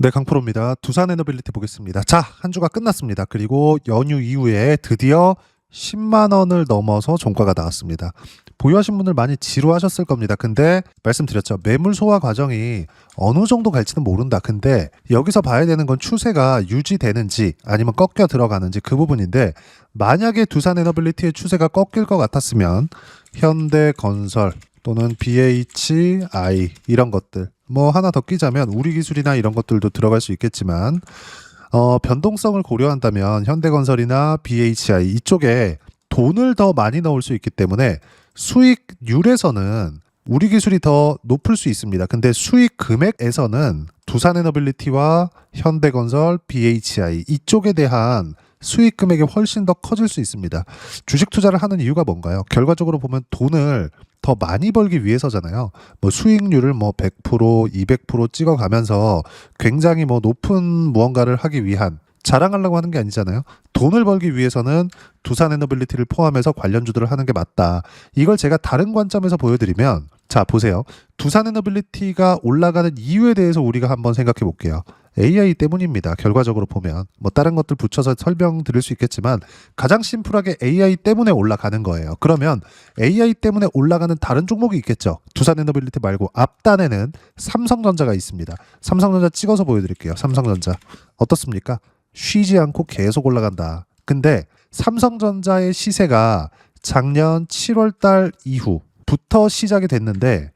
네, 강프로입니다. 두산 에너빌리티 보겠습니다. 자, 한 주가 끝났습니다. 그리고 연휴 이후에 드디어 10만 원을 넘어서 종가가 나왔습니다. 보유하신 분들 많이 지루하셨을 겁니다. 근데 말씀드렸죠. 매물 소화 과정이 어느 정도 갈지는 모른다. 근데 여기서 봐야 되는 건 추세가 유지되는지 아니면 꺾여 들어가는지 그 부분인데, 만약에 두산 에너빌리티의 추세가 꺾일 것 같았으면 현대건설 또는 BHI 이런 것들, 뭐 하나 더 끼자면 우리기술이나 이런 것들도 들어갈 수 있겠지만, 변동성을 고려한다면 현대건설이나 BHI 이쪽에 돈을 더 많이 넣을 수 있기 때문에 수익률에서는 우리기술이 더 높을 수 있습니다. 근데 수익 금액에서는 두산에너빌리티와 현대건설, BHI 이쪽에 대한 수익 금액이 훨씬 더 커질 수 있습니다. 주식 투자를 하는 이유가 뭔가요? 결과적으로 보면 돈을 더 많이 벌기 위해서잖아요. 뭐 수익률을 뭐 100%, 200% 찍어가면서 굉장히 뭐 높은 무언가를 하기 위한, 자랑하려고 하는 게 아니잖아요. 돈을 벌기 위해서는 두산에너빌리티를 포함해서 관련주들을 하는 게 맞다. 이걸 제가 다른 관점에서 보여드리면, 자 보세요. 두산에너빌리티가 올라가는 이유에 대해서 우리가 한번 생각해 볼게요. AI 때문입니다. 결과적으로 보면 뭐 다른 것들 붙여서 설명드릴 수 있겠지만 가장 심플하게 AI 때문에 올라가는 거예요. 그러면 AI 때문에 올라가는 다른 종목이 있겠죠. 두산에너빌리티 말고 앞단에는 삼성전자가 있습니다. 삼성전자 찍어서 보여드릴게요. 삼성전자 어떻습니까? 쉬지 않고 계속 올라간다. 근데 삼성전자의 시세가 작년 7월 달 이후부터 시작이 됐는데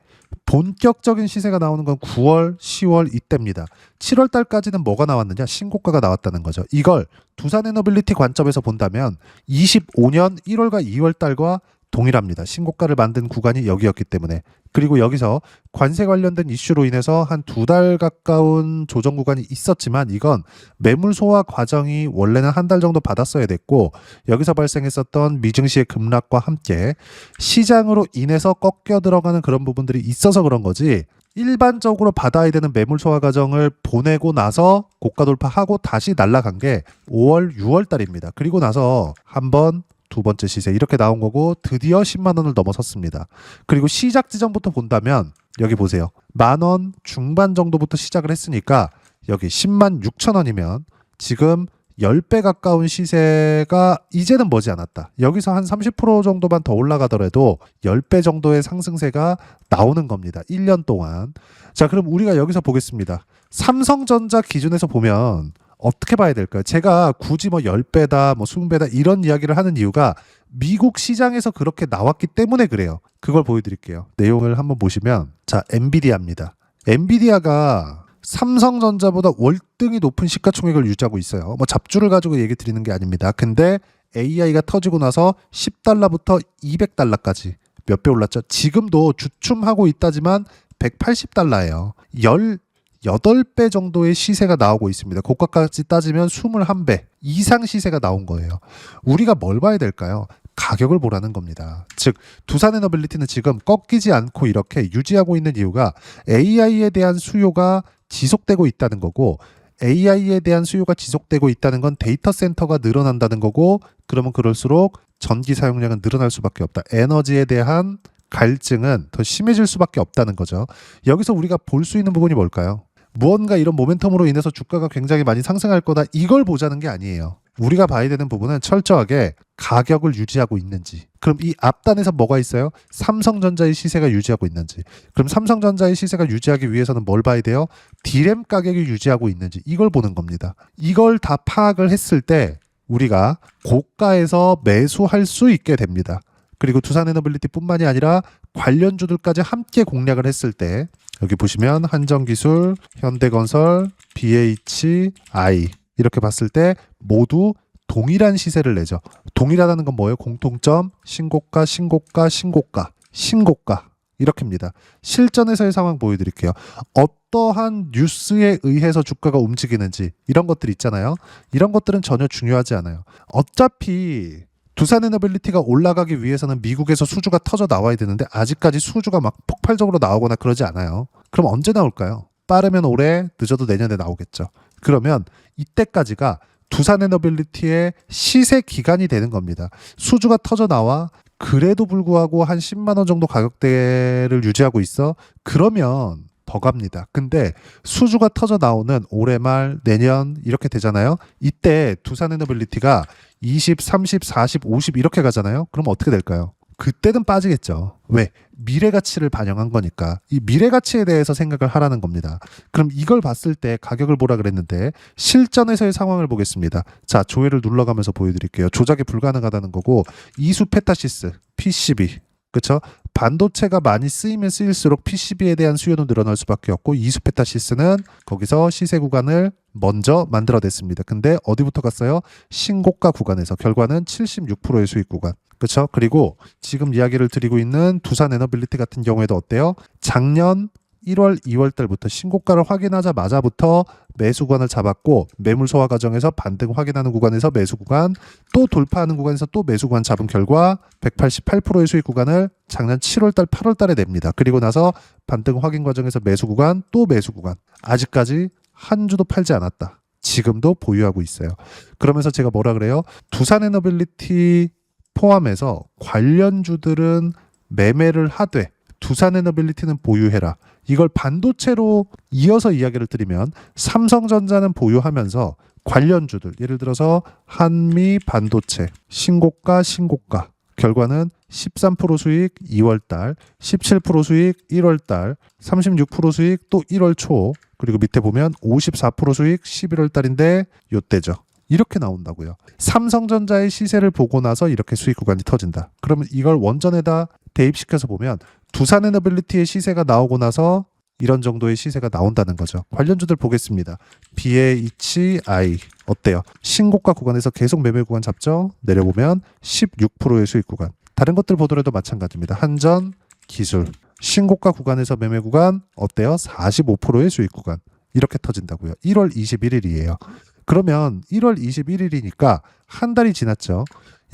본격적인 시세가 나오는 건 9월, 10월 이때입니다. 7월 달까지는 뭐가 나왔느냐? 신고가가 나왔다는 거죠. 이걸 두산에너빌리티 관점에서 본다면 25년 1월과 2월 달과 동일합니다. 신고가를 만든 구간이 여기였기 때문에. 그리고 여기서 관세 관련된 이슈로 인해서 한 2달 가까운 조정 구간이 있었지만, 이건 매물 소화 과정이 원래는 한 달 정도 받았어야 됐고, 여기서 발생했었던 미증시의 급락과 함께 시장으로 인해서 꺾여 들어가는 그런 부분들이 있어서 그런 거지, 일반적으로 받아야 되는 매물 소화 과정을 보내고 나서 고가 돌파하고 다시 날아간 게 5월, 6월 달입니다. 그리고 나서 한번 두 번째 시세 이렇게 나온 거고 드디어 10만 원을 넘어섰습니다. 그리고 시작 지점부터 본다면 여기 보세요. 10,000원 중반 정도부터 시작을 했으니까 여기 10만 6천 원이면 지금 10배 가까운 시세가 이제는 머지않았다. 여기서 한 30% 정도만 더 올라가더라도 10배 정도의 상승세가 나오는 겁니다. 1년 동안. 자, 그럼 우리가 여기서 보겠습니다. 삼성전자 기준에서 보면 어떻게 봐야 될까요? 제가 굳이 뭐 10배다, 뭐 20배다 이런 이야기를 하는 이유가 미국 시장에서 그렇게 나왔기 때문에 그래요. 그걸 보여드릴게요. 내용을 한번 보시면, 자, 엔비디아입니다. 엔비디아가 삼성전자보다 월등히 높은 시가총액을 유지하고 있어요. 뭐 잡주를 가지고 얘기 드리는 게 아닙니다. 근데 AI가 터지고 나서 10달러부터 200달러까지 몇 배 올랐죠? 지금도 주춤하고 있다지만 180달러예요. 8배 정도의 시세가 나오고 있습니다. 고가까지 따지면 21배 이상 시세가 나온 거예요. 우리가 뭘 봐야 될까요? 가격을 보라는 겁니다. 즉 두산에너빌리티는 지금 꺾이지 않고 이렇게 유지하고 있는 이유가 AI에 대한 수요가 지속되고 있다는 거고, AI에 대한 수요가 지속되고 있다는 건 데이터 센터가 늘어난다는 거고, 그러면 그럴수록 전기 사용량은 늘어날 수밖에 없다. 에너지에 대한 갈증은 더 심해질 수밖에 없다는 거죠. 여기서 우리가 볼 수 있는 부분이 뭘까요? 무언가 이런 모멘텀으로 인해서 주가가 굉장히 많이 상승할 거다, 이걸 보자는 게 아니에요. 우리가 봐야 되는 부분은 철저하게 가격을 유지하고 있는지. 그럼 이 앞단에서 뭐가 있어요? 삼성전자의 시세가 유지하고 있는지. 그럼 삼성전자의 시세가 유지하기 위해서는 뭘 봐야 돼요? D램 가격이 유지하고 있는지. 이걸 보는 겁니다. 이걸 다 파악을 했을 때 우리가 고가에서 매수할 수 있게 됩니다. 그리고 두산에너빌리티뿐만이 아니라 관련주들까지 함께 공략을 했을 때 여기 보시면 한정기술, 현대건설, BHI 이렇게 봤을 때 모두 동일한 시세를 내죠. 동일하다는 건 뭐예요? 공통점, 신고가, 신고가, 신고가, 신고가 이렇게입니다. 실전에서의 상황 보여드릴게요. 어떠한 뉴스에 의해서 주가가 움직이는지 이런 것들 있잖아요. 이런 것들은 전혀 중요하지 않아요. 어차피 두산에너빌리티가 올라가기 위해서는 미국에서 수주가 터져 나와야 되는데 아직까지 수주가 막 폭발적으로 나오거나 그러지 않아요. 그럼 언제 나올까요? 빠르면 올해, 늦어도 내년에 나오겠죠. 그러면 이때까지가 두산에너빌리티의 시세 기간이 되는 겁니다. 수주가 터져 나와 그래도 불구하고 한 10만 원 정도 가격대를 유지하고 있어. 그러면 더 갑니다. 근데 수주가 터져 나오는 올해 말 내년 이렇게 되잖아요. 이때 두산에너빌리티가 20, 30, 40, 50 이렇게 가잖아요. 그럼 어떻게 될까요? 그때는 빠지겠죠. 왜? 미래 가치를 반영한 거니까. 이 미래 가치에 대해서 생각을 하라는 겁니다. 그럼 이걸 봤을 때 가격을 보라 그랬는데 실전에서의 상황을 보겠습니다. 자, 조회를 눌러가면서 보여드릴게요. 조작이 불가능하다는 거고 이수 페타시스, PCB. 그렇죠? 반도체가 많이 쓰이면 쓰일수록 PCB에 대한 수요는 늘어날 수밖에 없고 이수페타시스는 거기서 시세 구간을 먼저 만들어냈습니다. 근데 어디부터 갔어요? 신고가 구간에서 결과는 76%의 수익 구간. 그렇죠? 그리고 지금 이야기를 드리고 있는 두산에너빌리티 같은 경우에도 어때요? 작년 1월, 2월 달부터 신고가를 확인하자마자부터 매수 구간을 잡았고 매물 소화 과정에서 반등 확인하는 구간에서 매수 구간 또 돌파하는 구간에서 또 매수 구간 잡은 결과 188%의 수익 구간을 작년 7월 달, 8월 달에 냅니다. 그리고 나서 반등 확인 과정에서 매수 구간 또 매수 구간 아직까지 한 주도 팔지 않았다. 지금도 보유하고 있어요. 그러면서 제가 뭐라 그래요? 두산에너빌리티 포함해서 관련주들은 매매를 하되 두산에너빌리티는 보유해라. 이걸 반도체로 이어서 이야기를 드리면 삼성전자는 보유하면서 관련주들 예를 들어서 한미 반도체 신고가 결과는 13% 수익 2월달 17% 수익 1월달 36% 수익 또 1월 초 그리고 밑에 보면 54% 수익 11월달인데 요때죠. 이렇게 나온다고요. 삼성전자의 시세를 보고 나서 이렇게 수익 구간이 터진다. 그러면 이걸 원전에다 대입시켜서 보면 두산에너빌리티의 시세가 나오고 나서 이런 정도의 시세가 나온다는 거죠. 관련주들 보겠습니다. BHI 어때요? 신고가 구간에서 계속 매매 구간 잡죠? 내려보면 16%의 수익 구간. 다른 것들 보더라도 마찬가지입니다. 한전, 기술. 신고가 구간에서 매매 구간 어때요? 45%의 수익 구간. 이렇게 터진다고요. 1월 21일이에요. 그러면 1월 21일이니까 한 달이 지났죠.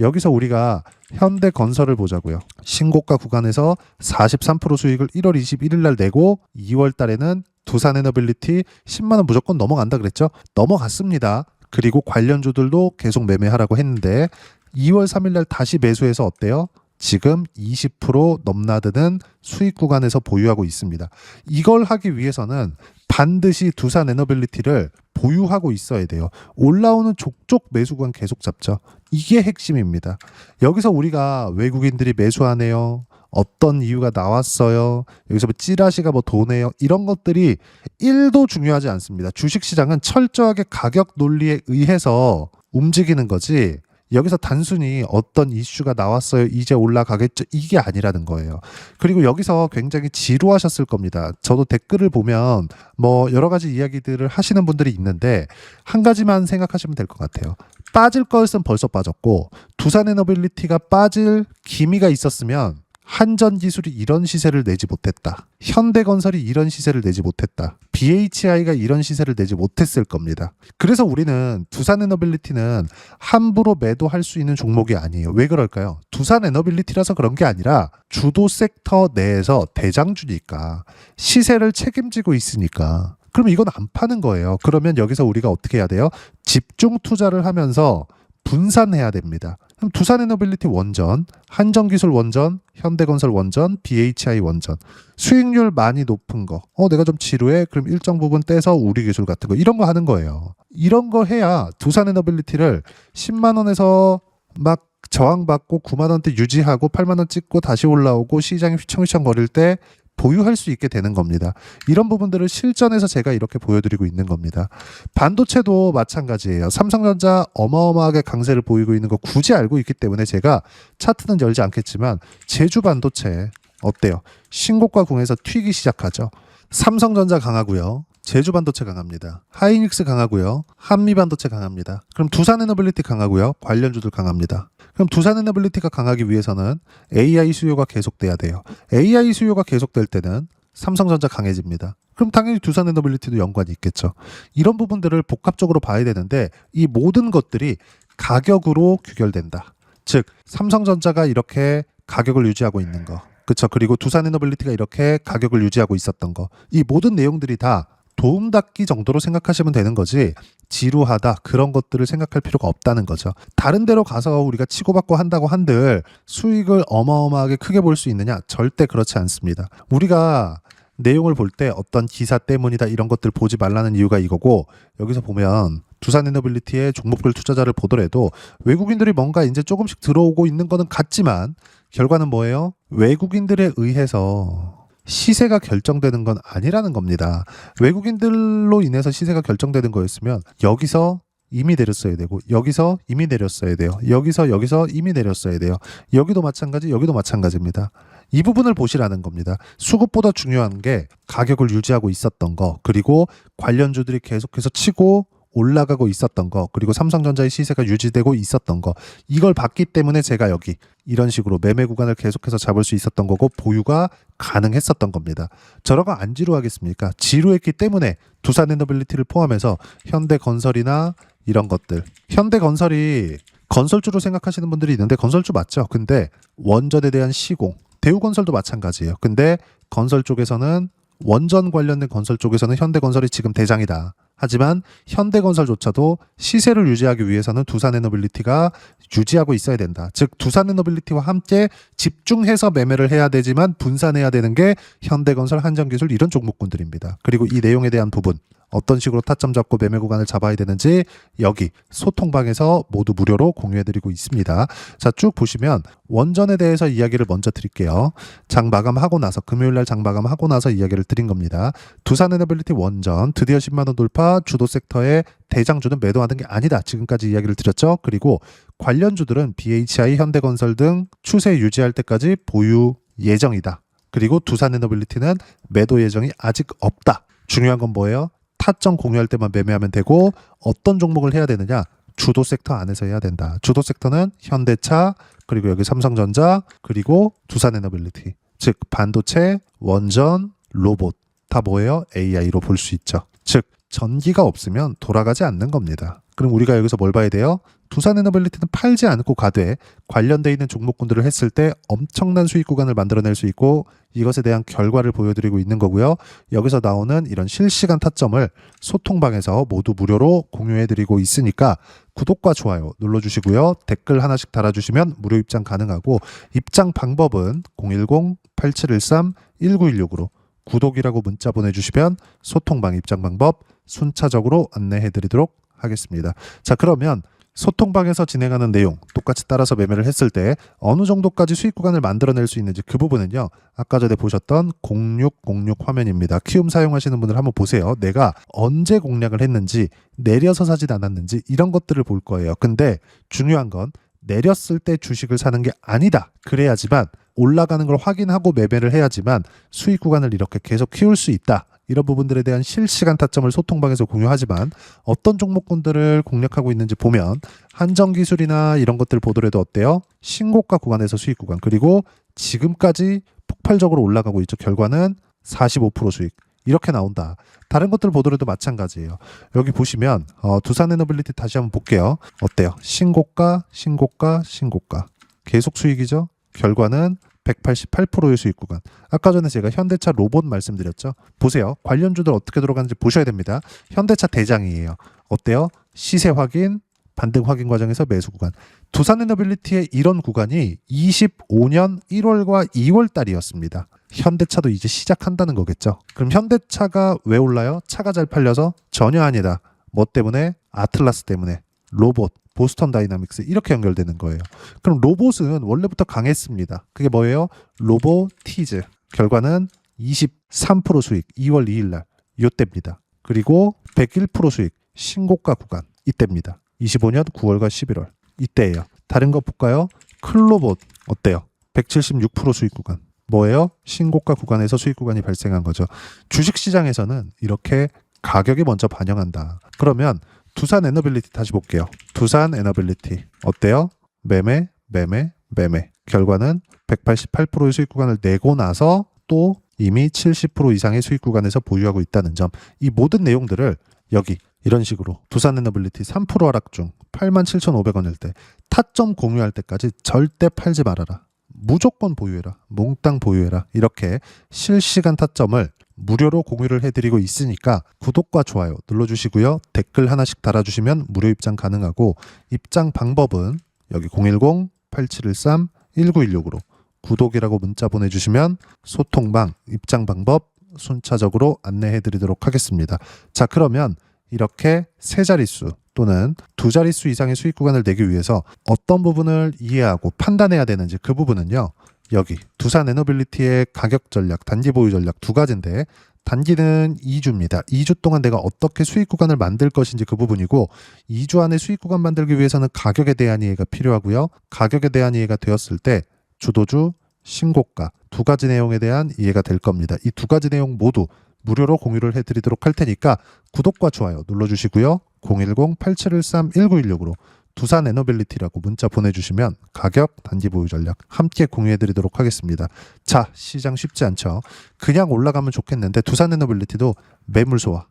여기서 우리가 현대건설을 보자고요. 신고가 구간에서 43% 수익을 1월 21일 날 내고 2월 달에는 두산에너빌리티 10만 원 무조건 넘어간다 그랬죠. 넘어갔습니다. 그리고 관련주들도 계속 매매하라고 했는데 2월 3일 날 다시 매수해서 어때요? 지금 20% 넘나드는 수익 구간에서 보유하고 있습니다. 이걸 하기 위해서는 반드시 두산에너빌리티를 보유하고 있어야 돼요. 올라오는 족족 매수 구간 계속 잡죠. 이게 핵심입니다. 여기서 우리가 외국인들이 매수하네요. 어떤 이유가 나왔어요. 여기서 뭐 찌라시가 뭐 도네요. 이런 것들이 1도 중요하지 않습니다. 주식시장은 철저하게 가격 논리에 의해서 움직이는 거지 여기서 단순히 어떤 이슈가 나왔어요. 이제 올라가겠죠. 이게 아니라는 거예요. 그리고 여기서 굉장히 지루하셨을 겁니다. 저도 댓글을 보면 뭐 여러 가지 이야기들을 하시는 분들이 있는데 한 가지만 생각하시면 될 것 같아요. 빠질 거였으면 벌써 빠졌고 두산에너빌리티가 빠질 기미가 있었으면 한전기술이 이런 시세를 내지 못했다. 현대건설이 이런 시세를 내지 못했다. BHI가 이런 시세를 내지 못했을 겁니다. 그래서 우리는 두산에너빌리티는 함부로 매도할 수 있는 종목이 아니에요. 왜 그럴까요? 두산에너빌리티라서 그런 게 아니라 주도 섹터 내에서 대장주니까 시세를 책임지고 있으니까 그럼 이건 안 파는 거예요. 그러면 여기서 우리가 어떻게 해야 돼요? 집중 투자를 하면서 분산해야 됩니다. 그럼 두산에너빌리티 원전, 한전기술 원전, 현대건설 원전, BHI 원전 수익률 많이 높은 거 내가 좀 지루해? 그럼 일정 부분 떼서 우리기술 같은 거 이런 거 하는 거예요. 이런 거 해야 두산에너빌리티를 10만 원에서 막 저항받고 9만 원대 유지하고 8만 원 찍고 다시 올라오고 시장이 휘청휘청 거릴 때 보유할 수 있게 되는 겁니다. 이런 부분들을 실전에서 제가 이렇게 보여드리고 있는 겁니다. 반도체도 마찬가지예요. 삼성전자 어마어마하게 강세를 보이고 있는 거 굳이 알고 있기 때문에 제가 차트는 열지 않겠지만 제주 반도체 어때요? 신고가 궁에서 튀기 시작하죠. 삼성전자 강하고요. 제주 반도체 강합니다. 하이닉스 강하고요. 한미 반도체 강합니다. 그럼 두산에너빌리티 강하고요. 관련주들 강합니다. 그럼 두산에너빌리티가 강하기 위해서는 AI 수요가 계속돼야 돼요. AI 수요가 계속될 때는 삼성전자 강해집니다. 그럼 당연히 두산에너빌리티도 연관이 있겠죠. 이런 부분들을 복합적으로 봐야 되는데 이 모든 것들이 가격으로 규결된다. 즉 삼성전자가 이렇게 가격을 유지하고 있는 거. 그렇죠. 그리고 두산에너빌리티가 이렇게 가격을 유지하고 있었던 거. 이 모든 내용들이 다 도움닫기 정도로 생각하시면 되는 거지 지루하다 그런 것들을 생각할 필요가 없다는 거죠. 다른 데로 가서 우리가 치고받고 한다고 한들 수익을 어마어마하게 크게 볼 수 있느냐? 절대 그렇지 않습니다. 우리가 내용을 볼 때 어떤 기사 때문이다 이런 것들 보지 말라는 이유가 이거고, 여기서 보면 두산에너빌리티의 종목별 투자자를 보더라도 외국인들이 뭔가 이제 조금씩 들어오고 있는 거는 같지만 결과는 뭐예요? 외국인들에 의해서 시세가 결정되는 건 아니라는 겁니다. 외국인들로 인해서 시세가 결정되는 거였으면 여기서 이미 내렸어야 되고, 여기서 이미 내렸어야 돼요. 여기서 이미 내렸어야 돼요. 여기도 마찬가지, 여기도 마찬가지입니다. 이 부분을 보시라는 겁니다. 수급보다 중요한 게 가격을 유지하고 있었던 거, 그리고 관련주들이 계속해서 치고 올라가고 있었던 거, 그리고 삼성전자의 시세가 유지되고 있었던 거, 이걸 봤기 때문에 제가 여기 이런 식으로 매매 구간을 계속해서 잡을 수 있었던 거고 보유가 가능했었던 겁니다. 저런 거 안 지루하겠습니까? 지루했기 때문에 두산에너빌리티를 포함해서 현대건설이나 이런 것들, 현대건설이 건설주로 생각하시는 분들이 있는데 건설주 맞죠? 근데 원전에 대한 시공, 대우건설도 마찬가지예요. 근데 건설 쪽에서는, 원전 관련된 건설 쪽에서는 현대건설이 지금 대장이다. 하지만 현대건설조차도 시세를 유지하기 위해서는 두산에너빌리티가 유지하고 있어야 된다. 즉 두산에너빌리티와 함께 집중해서 매매를 해야 되지만 분산해야 되는 게 현대건설, 한전기술 이런 종목군들입니다. 그리고 이 내용에 대한 부분, 어떤 식으로 타점 잡고 매매 구간을 잡아야 되는지 여기 소통방에서 모두 무료로 공유해드리고 있습니다. 자, 쭉 보시면 원전에 대해서 이야기를 먼저 드릴게요. 장 마감하고 나서, 금요일날 장 마감하고 나서 이야기를 드린 겁니다. 두산에너빌리티 원전 드디어 10만원 돌파, 주도 섹터의 대장주는 매도하는 게 아니다. 지금까지 이야기를 드렸죠. 그리고 관련주들은 BHI, 현대건설 등 추세 유지할 때까지 보유 예정이다. 그리고 두산에너빌리티는 매도 예정이 아직 없다. 중요한 건 뭐예요? 타점 공유할 때만 매매하면 되고, 어떤 종목을 해야 되느냐? 주도 섹터 안에서 해야 된다. 주도 섹터는 현대차, 그리고 여기 삼성전자, 그리고 두산에너빌리티. 즉 반도체, 원전, 로봇 다 뭐예요? AI로 볼 수 있죠. 즉 전기가 없으면 돌아가지 않는 겁니다. 그럼 우리가 여기서 뭘 봐야 돼요? 두산에너빌리티는 팔지 않고 가되 관련돼 있는 종목군들을 했을 때 엄청난 수익 구간을 만들어낼 수 있고, 이것에 대한 결과를 보여드리고 있는 거고요. 여기서 나오는 이런 실시간 타점을 소통방에서 모두 무료로 공유해드리고 있으니까 구독과 좋아요 눌러주시고요. 댓글 하나씩 달아주시면 무료 입장 가능하고, 입장 방법은 010-8713-1916으로 구독이라고 문자 보내주시면 소통방 입장 방법 순차적으로 안내해드리도록 하겠습니다. 자, 그러면 소통방에서 진행하는 내용 똑같이 따라서 매매를 했을 때 어느 정도까지 수익 구간을 만들어낼 수 있는지, 그 부분은요 아까 전에 보셨던 0606 화면입니다. 키움 사용하시는 분들 한번 보세요. 내가 언제 공략을 했는지, 내려서 사진 않았는지 이런 것들을 볼 거예요. 근데 중요한 건 내렸을 때 주식을 사는 게 아니다. 그래야지만, 올라가는 걸 확인하고 매매를 해야지만 수익 구간을 이렇게 계속 키울 수 있다. 이런 부분들에 대한 실시간 타점을 소통방에서 공유하지만, 어떤 종목군들을 공략하고 있는지 보면 한전기술이나 이런 것들 보더라도 어때요? 신고가 구간에서 수익 구간, 그리고 지금까지 폭발적으로 올라가고 있죠. 결과는 45% 수익 이렇게 나온다. 다른 것들 보더라도 마찬가지예요. 여기 보시면 두산에너빌리티 다시 한번 볼게요. 어때요? 신고가, 신고가, 신고가 계속 수익이죠. 결과는 188%의 수익 구간. 아까 전에 제가 현대차 로봇 말씀드렸죠. 보세요. 관련주들 어떻게 들어가는지 보셔야 됩니다. 현대차 대장이에요. 어때요? 시세 확인, 반등 확인 과정에서 매수 구간. 두산에너빌리티의 이런 구간이 25년 1월과 2월 달이었습니다. 현대차도 이제 시작한다는 거겠죠. 그럼 현대차가 왜 올라요? 차가 잘 팔려서? 전혀 아니다. 뭐 때문에? 아틀라스 때문에. 로봇, 보스턴 다이나믹스 이렇게 연결되는 거예요. 그럼 로봇은 원래부터 강했습니다. 그게 뭐예요? 로보티즈. 결과는 23% 수익 2월 2일 날 이때입니다. 그리고 101% 수익 신고가 구간 이때입니다. 25년 9월과 11월 이때예요. 다른 거 볼까요? 클로봇 어때요? 176% 수익 구간. 뭐예요? 신고가 구간에서 수익 구간이 발생한 거죠. 주식시장에서는 이렇게 가격이 먼저 반영한다. 그러면 두산에너빌리티 다시 볼게요. 두산에너빌리티 어때요? 매매, 매매, 매매. 결과는 188%의 수익 구간을 내고 나서 또 이미 70% 이상의 수익 구간에서 보유하고 있다는 점. 이 모든 내용들을 여기 이런 식으로 두산에너빌리티 3% 하락 중 87,500원일 때 타점 공유할 때까지 절대 팔지 말아라. 무조건 보유해라. 몽땅 보유해라. 이렇게 실시간 타점을 무료로 공유를 해드리고 있으니까 구독과 좋아요 눌러주시고요. 댓글 하나씩 달아주시면 무료 입장 가능하고, 입장 방법은 여기 010-8713-1916으로 구독이라고 문자 보내주시면 소통방 입장 방법 순차적으로 안내해 드리도록 하겠습니다. 자, 그러면 이렇게 세 자릿수 또는 두 자릿수 이상의 수익 구간을 내기 위해서 어떤 부분을 이해하고 판단해야 되는지 그 부분은요. 여기 두산 에너빌리티의 가격 전략, 단기 보유 전략 두 가지인데 단기는 2주입니다. 2주 동안 내가 어떻게 수익 구간을 만들 것인지 그 부분이고 2주 안에 수익 구간 만들기 위해서는 가격에 대한 이해가 필요하고요. 가격에 대한 이해가 되었을 때 주도주, 신고가 두 가지 내용에 대한 이해가 될 겁니다. 이 두 가지 내용 모두 무료로 공유를 해드리도록 할 테니까 구독과 좋아요 눌러주시고요. 010-8713-1916으로 두산 에너빌리티라고 문자 보내주시면 가격, 단기 보유 전략 함께 공유해드리도록 하겠습니다. 자, 시장 쉽지 않죠. 그냥 올라가면 좋겠는데 두산 에너빌리티도 매물소와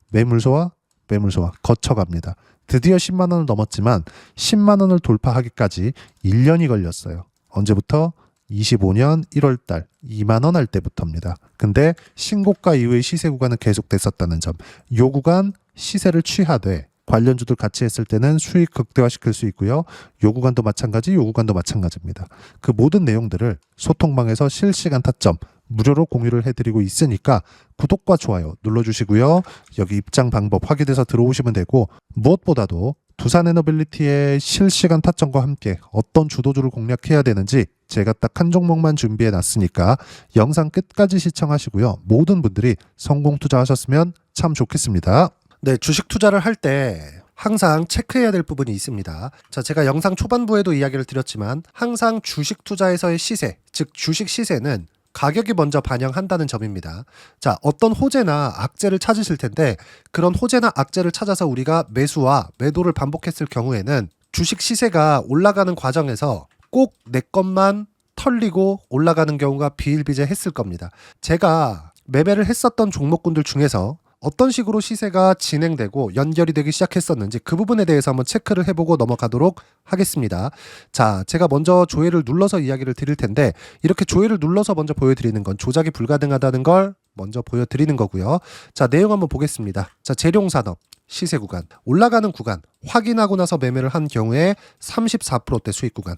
거쳐갑니다. 드디어 10만 원을 넘었지만 10만 원을 돌파하기까지 1년이 걸렸어요. 언제부터? 25년 1월달 2만 원 할 때부터입니다. 근데 신고가 이후의 시세 구간은 계속됐었다는 점. 요 구간 시세를 취하되 관련주들 같이 했을 때는 수익 극대화시킬 수 있고요. 요 구간도 마찬가지, 요 구간도 마찬가지입니다. 그 모든 내용들을 소통방에서 실시간 타점 무료로 공유를 해드리고 있으니까 구독과 좋아요 눌러주시고요. 여기 입장 방법 확인해서 들어오시면 되고 무엇보다도 두산 에너빌리티의 실시간 타점과 함께 어떤 주도주를 공략해야 되는지 제가 딱 한 종목만 준비해 놨으니까 영상 끝까지 시청하시고요. 모든 분들이 성공 투자하셨으면 참 좋겠습니다. 네, 주식 투자를 할 때 항상 체크해야 될 부분이 있습니다. 자, 제가 영상 초반부에도 이야기를 드렸지만 항상 주식 투자에서의 시세, 즉 주식 시세는 가격이 먼저 반영한다는 점입니다. 자, 어떤 호재나 악재를 찾으실 텐데 그런 호재나 악재를 찾아서 우리가 매수와 매도를 반복했을 경우에는 주식 시세가 올라가는 과정에서 꼭 내 것만 털리고 올라가는 경우가 비일비재했을 겁니다. 제가 매매를 했었던 종목군들 중에서 어떤 식으로 시세가 진행되고 연결이 되기 시작했었는지 그 부분에 대해서 한번 체크를 해보고 넘어가도록 하겠습니다. 자, 제가 먼저 조회를 눌러서 이야기를 드릴 텐데 이렇게 조회를 눌러서 먼저 보여드리는 건 조작이 불가능하다는 걸 먼저 보여드리는 거고요. 자, 내용 한번 보겠습니다. 자, 재룡산업 시세 구간 올라가는 구간 확인하고 나서 매매를 한 경우에 34%대 수익 구간.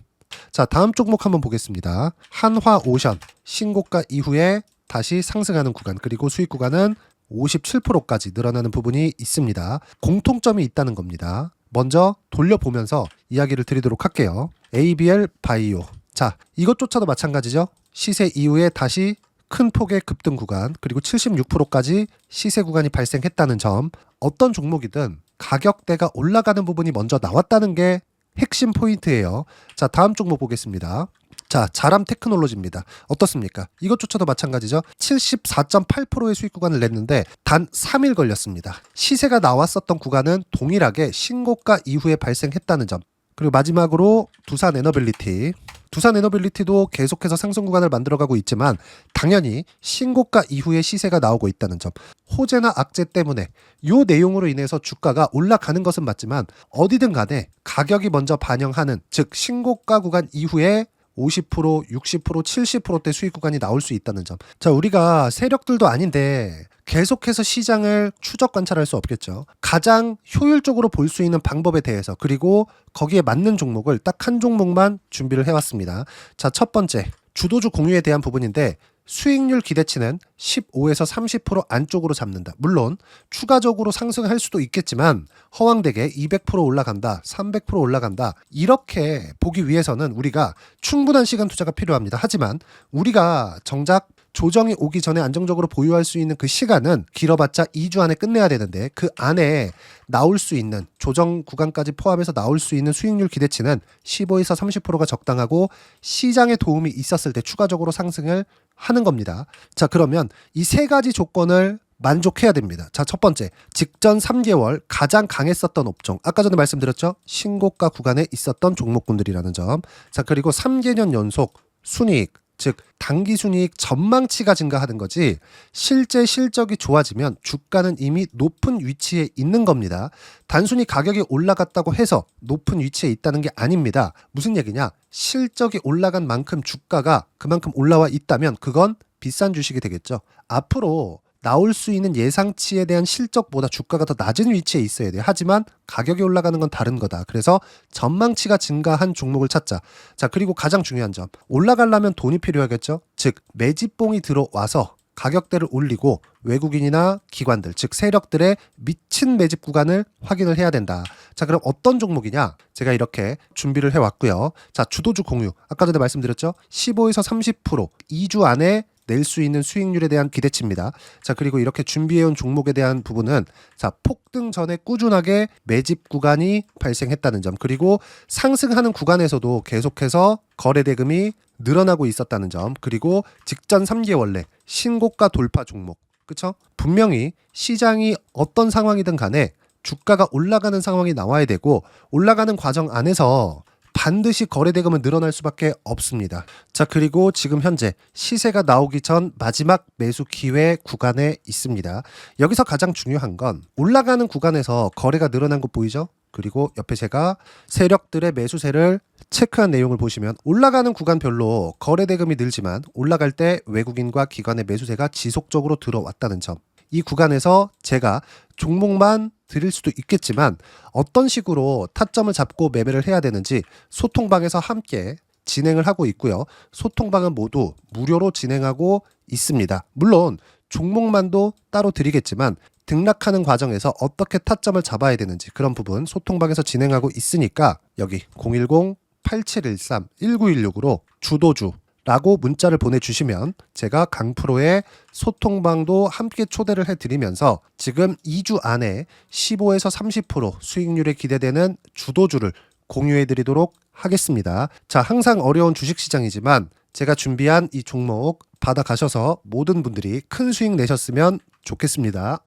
자, 다음 종목 한번 보겠습니다. 한화오션 신고가 이후에 다시 상승하는 구간 그리고 수익 구간은 57%까지 늘어나는 부분이 있습니다. 공통점이 있다는 겁니다. 먼저 돌려보면서 이야기를 드리도록 할게요. ABL 바이오. 자, 이것조차도 마찬가지죠. 시세 이후에 다시 큰 폭의 급등 구간 그리고 76%까지 시세 구간이 발생했다는 점. 어떤 종목이든 가격대가 올라가는 부분이 먼저 나왔다는 게 핵심 포인트예요. 자, 다음 종목 보겠습니다. 자, 자람 테크놀로지입니다. 어떻습니까? 이것조차도 마찬가지죠. 74.8%의 수익 구간을 냈는데 단 3일 걸렸습니다. 시세가 나왔었던 구간은 동일하게 신고가 이후에 발생했다는 점. 그리고 마지막으로 두산 에너빌리티. 두산 에너빌리티도 계속해서 상승 구간을 만들어가고 있지만 당연히 신고가 이후에 시세가 나오고 있다는 점. 호재나 악재 때문에 이 내용으로 인해서 주가가 올라가는 것은 맞지만 어디든 간에 가격이 먼저 반영하는 즉 신고가 구간 이후에 50%, 60%, 70%대 수익 구간이 나올 수 있다는 점. 자, 우리가 세력들도 아닌데 계속해서 시장을 추적 관찰할 수 없겠죠. 가장 효율적으로 볼 수 있는 방법에 대해서 그리고 거기에 맞는 종목을 딱 한 종목만 준비를 해왔습니다. 자, 첫 번째 주도주 공유에 대한 부분인데 수익률 기대치는 15에서 30% 안쪽으로 잡는다. 물론 추가적으로 상승할 수도 있겠지만 허황되게 200% 올라간다, 300% 올라간다. 이렇게 보기 위해서는 우리가 충분한 시간 투자가 필요합니다. 하지만 우리가 정작 조정이 오기 전에 안정적으로 보유할 수 있는 그 시간은 길어봤자 2주 안에 끝내야 되는데 그 안에 나올 수 있는 조정 구간까지 포함해서 나올 수 있는 수익률 기대치는 15에서 30%가 적당하고 시장에 도움이 있었을 때 추가적으로 상승을 하는 겁니다. 자, 그러면 이 세 가지 조건을 만족해야 됩니다. 자, 첫 번째, 직전 3개월 가장 강했었던 업종. 아까 전에 말씀드렸죠? 신고가 구간에 있었던 종목군들이라는 점. 자, 그리고 3개년 연속 순이익, 즉 단기 순이익 전망치가 증가하는 거지 실제 실적이 좋아지면 주가는 이미 높은 위치에 있는 겁니다. 단순히 가격이 올라갔다고 해서 높은 위치에 있다는 게 아닙니다. 무슨 얘기냐? 실적이 올라간 만큼 주가가 그만큼 올라와 있다면 그건 비싼 주식이 되겠죠. 앞으로 나올 수 있는 예상치에 대한 실적보다 주가가 더 낮은 위치에 있어야 돼요. 하지만 가격이 올라가는 건 다른 거다. 그래서 전망치가 증가한 종목을 찾자. 자, 그리고 가장 중요한 점. 올라가려면 돈이 필요하겠죠. 즉 매집봉이 들어와서 가격대를 올리고 외국인이나 기관들, 즉 세력들의 미친 매집 구간을 확인을 해야 된다. 자, 그럼 어떤 종목이냐? 제가 이렇게 준비를 해왔고요. 자, 주도주 공유. 아까 전에 말씀드렸죠? 15에서 30% 2주 안에 낼 수 있는 수익률에 대한 기대치입니다. 자, 그리고 이렇게 준비해온 종목에 대한 부분은 자, 폭등 전에 꾸준하게 매집 구간이 발생했다는 점, 그리고 상승하는 구간에서도 계속해서 거래 대금이 늘어나고 있었다는 점, 그리고 직전 3개월 내 신고가 돌파 종목. 그쵸? 분명히 시장이 어떤 상황이든 간에 주가가 올라가는 상황이 나와야 되고, 올라가는 과정 안에서 반드시 거래 대금은 늘어날 수밖에 없습니다. 자, 그리고 지금 현재 시세가 나오기 전 마지막 매수 기회 구간에 있습니다. 여기서 가장 중요한 건 올라가는 구간에서 거래가 늘어난 거 보이죠? 그리고 옆에 제가 세력들의 매수세를 체크한 내용을 보시면 올라가는 구간별로 거래 대금이 늘지만 올라갈 때 외국인과 기관의 매수세가 지속적으로 들어왔다는 점. 이 구간에서 제가 종목만 드릴 수도 있겠지만 어떤 식으로 타점을 잡고 매매를 해야 되는지 소통방에서 함께 진행을 하고 있고요. 소통방은 모두 무료로 진행하고 있습니다. 물론 종목만도 따로 드리겠지만 등락하는 과정에서 어떻게 타점을 잡아야 되는지 그런 부분 소통방에서 진행하고 있으니까 여기 010-8713-1916으로 주도주 라고 문자를 보내주시면 제가 강프로의 소통방도 함께 초대를 해드리면서 지금 2주 안에 15에서 30% 수익률이 기대되는 주도주를 공유해드리도록 하겠습니다. 자, 항상 어려운 주식시장이지만 제가 준비한 이 종목 받아가셔서 모든 분들이 큰 수익 내셨으면 좋겠습니다.